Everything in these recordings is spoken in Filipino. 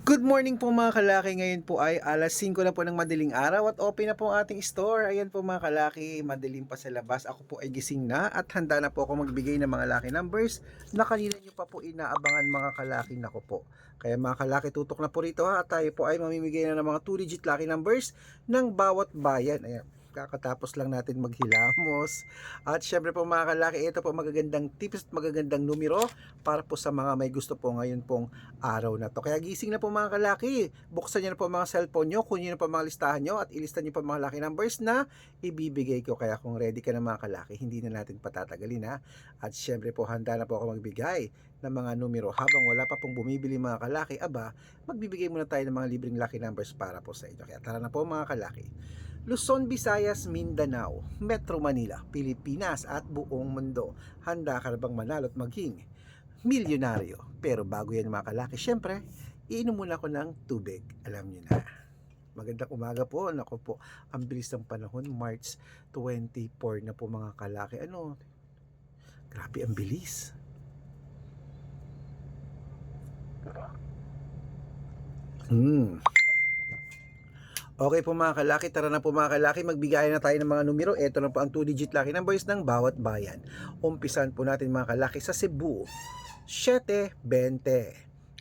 Good morning po mga kalaki, ngayon po ay alas 5 na po ng madaling araw at open na po ang ating store. Ayan po mga kalaki, madilim pa sa labas. Ako po ay gising na at handa na po ako magbigay ng mga lucky numbers na kanina nyo pa po inaabangan mga kalaki. Nako po. Kaya mga kalaki, tutok na po rito ha, at tayo po ay mamimigay na ng mga 2-digit lucky numbers ng bawat bayan. Ayan. Kakatapos lang natin maghilamos. At syempre po mga kalaki, ito po magagandang tips at magagandang numero para po sa mga may gusto po ngayon pong araw na to. Kaya gising na po mga kalaki. Buksan niyo na po mga cellphone nyo, kunin niyo na po mga listahan nyo at ilista niyo po mga lucky numbers na ibibigay ko. Kaya kung ready ka na mga kalaki, hindi na natin patatagalin ha. At syempre po handa na po ako magbigay ng mga numero habang wala pa pong bumibili mga kalaki. Aba, magbibigay muna tayo ng mga libreng lucky numbers para po sa inyo. Kaya tara na po mga kalaki. Luzon, Visayas, Mindanao, Metro Manila, Pilipinas at buong mundo. Handa ka na bang manalo at maging milyonaryo? Pero bago yan mga kalaki, syempre, iinom muna ako ng tubig. Alam nyo na. Magandang umaga po. Naku po, ang bilis ng panahon. March 24 na po mga kalaki. Ano? Grabe, ang bilis. Okay po mga kalaki, tara na po mga kalaki, magbigayan na tayo ng mga numero. Ito na po ang 2-digit lucky numbers ng bawat bayan. Umpisan po natin mga kalaki sa Cebu, 7-20,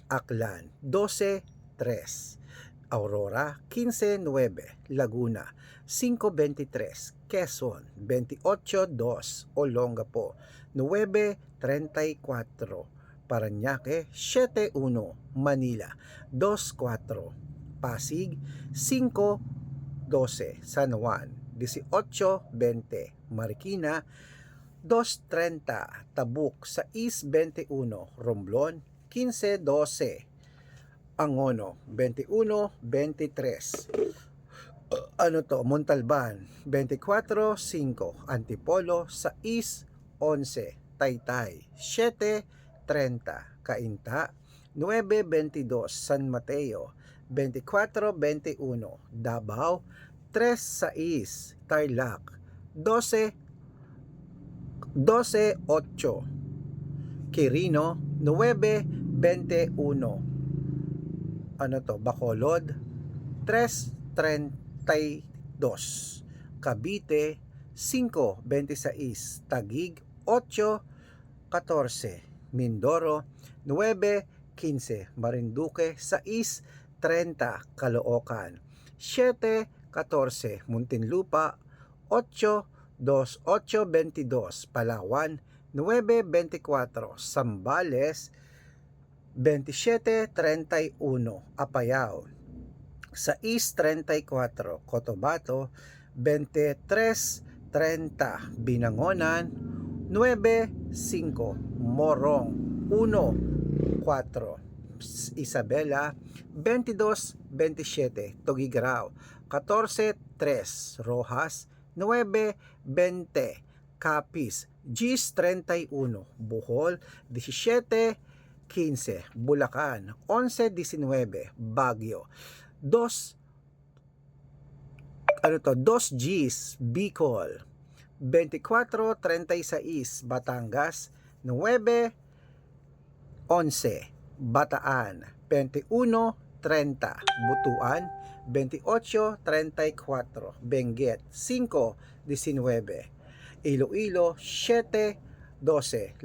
Aklan, 12-3, Aurora, 15-9, Laguna, 5-23, Quezon, 28-2, Olongapo, 9-34, Parañaque, 7-1, Manila, 2-4, Pasig, 5-12, San Juan, 18-20, Marikina, 2-30, Tabuk, 6-21, Romblon, 15-12, Angono, 21-23, Montalban, 24-5, Antipolo, 6-11, Taytay, 7-30, Cainta, 9-22, San Mateo, 24-21, Davao, 3-6, Tarlac, 12-8, Quirino, 9-21, Bacolod, 3-32, Cavite, 5-26, Taguig, 8-14, Mindoro, 9-15, Marinduque, 6-30, Caloocan, 7-14, Muntinlupa, 8-22, Palawan, 9-24, Zambales, 27-31, Apayao, 6-34, Cotabato, 23-30, Binangonan, 9-5, Morong, 1-4, Isabela, 22-27, Tugigrao, 14-3, Rojas, 9-20, Capiz, Gis 31, Bohol, 17-15, Bulacan, 11-19, Baguio, 2 Gis, Bicol, 24-36, Batangas, 9-11, Bataan, 21-30, Butuan, 28-34, Benguet, 5-19, Iloilo, 7-12,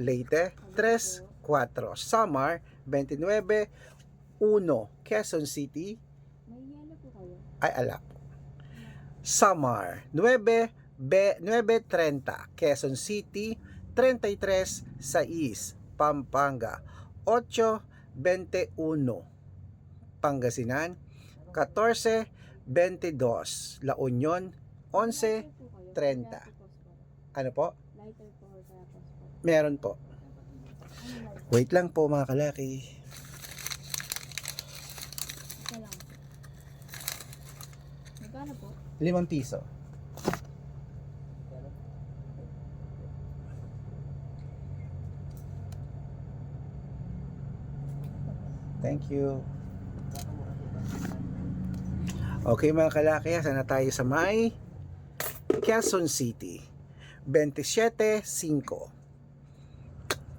Leyte, 3-4, Samar, 29-1, Quezon City, ay ala, Samar, 9-30, Quezon City, 33-6, Pampanga, 8-21, Pangasinan, 14-22, La Union, 11-30. Ano po? Meron po. Wait lang po mga kalaki. Magkano po? 5 piso. Thank you. Okay mga kalaki, sana tayo sa may Quezon City, 27-5,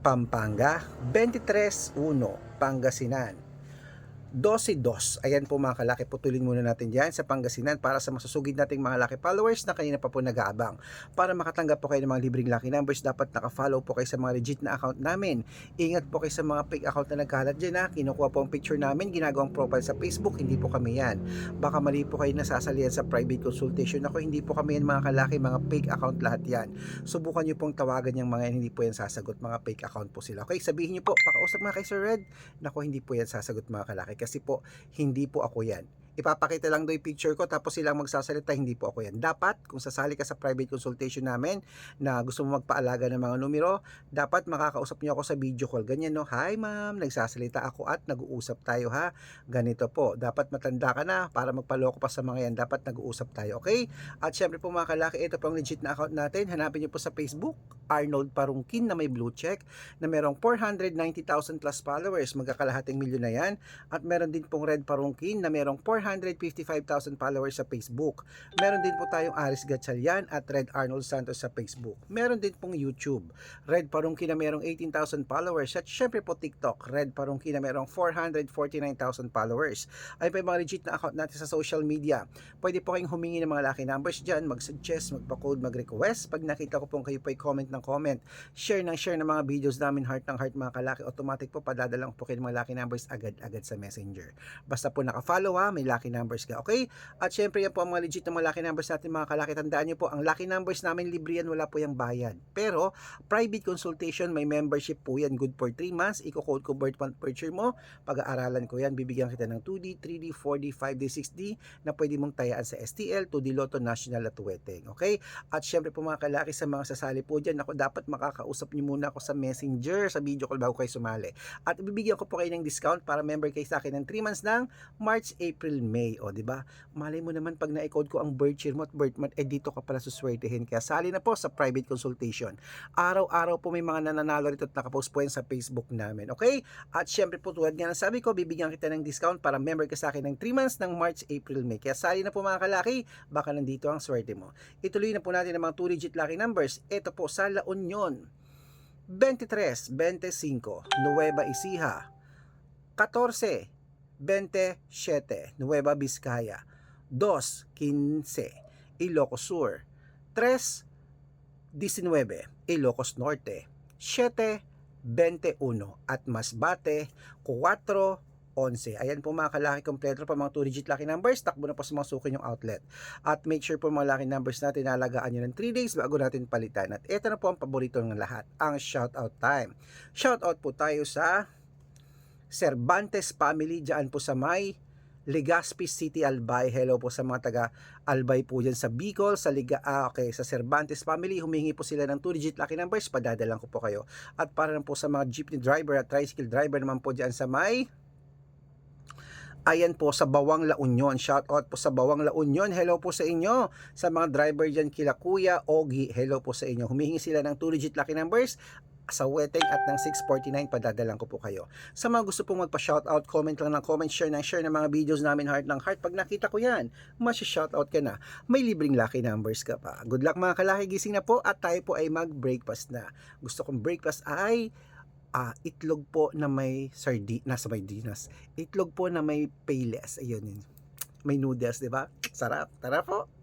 Pampanga, 23-1, Pangasinan, 12-2. Ayan po mga kalaki, putulin muna natin dyan sa Pangasinan para sa masusugid nating mga lucky followers na kanina pa po nag-aabang. Para makatanggap po kayo ng mga libreng lucky numbers, dapat naka-follow po kayo sa mga legit na account namin. Ingat po kayo sa mga fake account na nagkalat dyan ha. Kinukuha po ang picture namin, ginagawang profile sa Facebook, hindi po kami yan. Baka mali po kayo nasasalihan sa private consultation ako, hindi po kami yan mga kalaki, mga fake account lahat yan. Subukan nyo pong tawagan yung mga yan, hindi po yan sasagot, mga fake account po sila. Okay, sabihin nyo po, pakausap mga kay Sir Red, nako hindi po yan sasagot mga kalaki. Kasi po, hindi po ako yan. Ipapakita lang daw yung picture ko tapos silang magsasalita, hindi po ako yan. Dapat, kung sasali ka sa private consultation namin na gusto mo magpaalaga ng mga numero, dapat makakausap niyo ako sa video call. Ganyan no, hi ma'am, nagsasalita ako at nag-uusap tayo ha. Ganito po, dapat matanda ka na para magpaloko pa sa mga yan. Dapat nag-uusap tayo, okay? At syempre po mga kalaki, ito pong legit na account natin. Hanapin niyo po sa Facebook, Arnold Parungkin na may blue check na merong 490,000 plus followers. Magkakalahating milyon na yan. At meron din pong Red Parungkin na merong 455,000 followers sa Facebook. Meron din po tayong Aris Gatchalian at Red Arnold Santos sa Facebook. Meron din pong YouTube, Red Parungkin na merong 18,000 followers. At syempre po TikTok, Red Parungkin na merong 449,000 followers. Ay pa yung mga legit na account natin sa social media. Pwede po kayong humingi ng mga lucky numbers dyan, mag-suggest, magpa-code, mag-request. Pag nakita ko pong kayo po ay comment ng comment, share ng mga videos namin, heart ng heart mga kalaki, automatic po padadalang po kayo ng mga lucky numbers agad-agad sa messenger. Basta po naka-follow ha, may lucky numbers ka, okay? At syempre yan po ang mga legit na mga lucky numbers natin mga kalaki. Tandaan nyo po, ang lucky numbers namin libre yan, wala po yung bayad. Pero private consultation, may membership po yan, good for 3 months. Iko-code ko birth month picture mo, pag-aaralan ko yan, bibigyan kita ng 2D, 3D, 4D, 5D, 6D na pwede mong tayaan sa STL, 2D Lotto, National at Weteng, okay? At syempre po mga kalaki, sa mga sasali po dyan, ako dapat makakausap nyo muna ako sa messenger, sa video call bago kayo sumali. At ibibigyan ko po kayo ng discount para member kayo sa akin ng 3 months ng March, April, May. O, di ba? Malay mo naman pag na-code ko ang birth year mo at birth month, dito ka pala suswertehin. Kaya sali na po sa private consultation. Araw-araw po may mga nananalo rito at nakapost po yan sa Facebook namin. Okay? At syempre po tulad nga ng sabi ko, bibigyan kita ng discount para member ka sa akin ng 3 months ng March, April, May. Kaya sali na po mga kalaki, baka nandito ang swerte mo. Ituloy na po natin ang mga 2-digit lucky numbers. Ito po sa La Union, 23, 25, Nueva Ecija, 14, 27, Nueva Vizcaya, 2, 15, Ilocos Sur, 3, 19, Ilocos Norte, 7, 21, at Masbate, 4, 11. Ayan po mga kalaki kompleto pa mga 2-digit lucky numbers. Takbo na po sa mga suki yung outlet. At make sure po mga lucky numbers natin nalagaan nyo ng 3 days bago natin palitan. At ito na po ang paborito ng lahat, ang shoutout time. Shoutout po tayo sa Cervantes family dyan po sa may Legazpi City, Albay. Hello po sa mga taga Albay po dyan sa Bicol, sa sa Cervantes family, humingi po sila ng 2-digit lucky numbers, padadalang ko po kayo. At para na po sa mga jeepney driver at tricycle driver naman po dyan sa may ayan po sa Bawang La Union. Shout out po sa Bawang La Union. Hello po sa inyo. Sa mga driver dyan kila Kuya Ogie, hello po sa inyo. Humihingi sila ng 2-digit lucky numbers sa Weteng at ng 649, padadalang ko po kayo. Sa mga gusto pong magpa-shoutout, comment lang ng comment, share ng mga videos namin, heart ng heart. Pag nakita ko yan, masya-shoutout ka na. May libreng lucky numbers ka pa. Good luck mga kalaki, gising na po at tayo po ay mag-breakfast na. Gusto kong breakfast ay itlog po na may sardinas. Itlog po na may payless. Ayun yun. May noodles, di ba? Sarap. Tara po.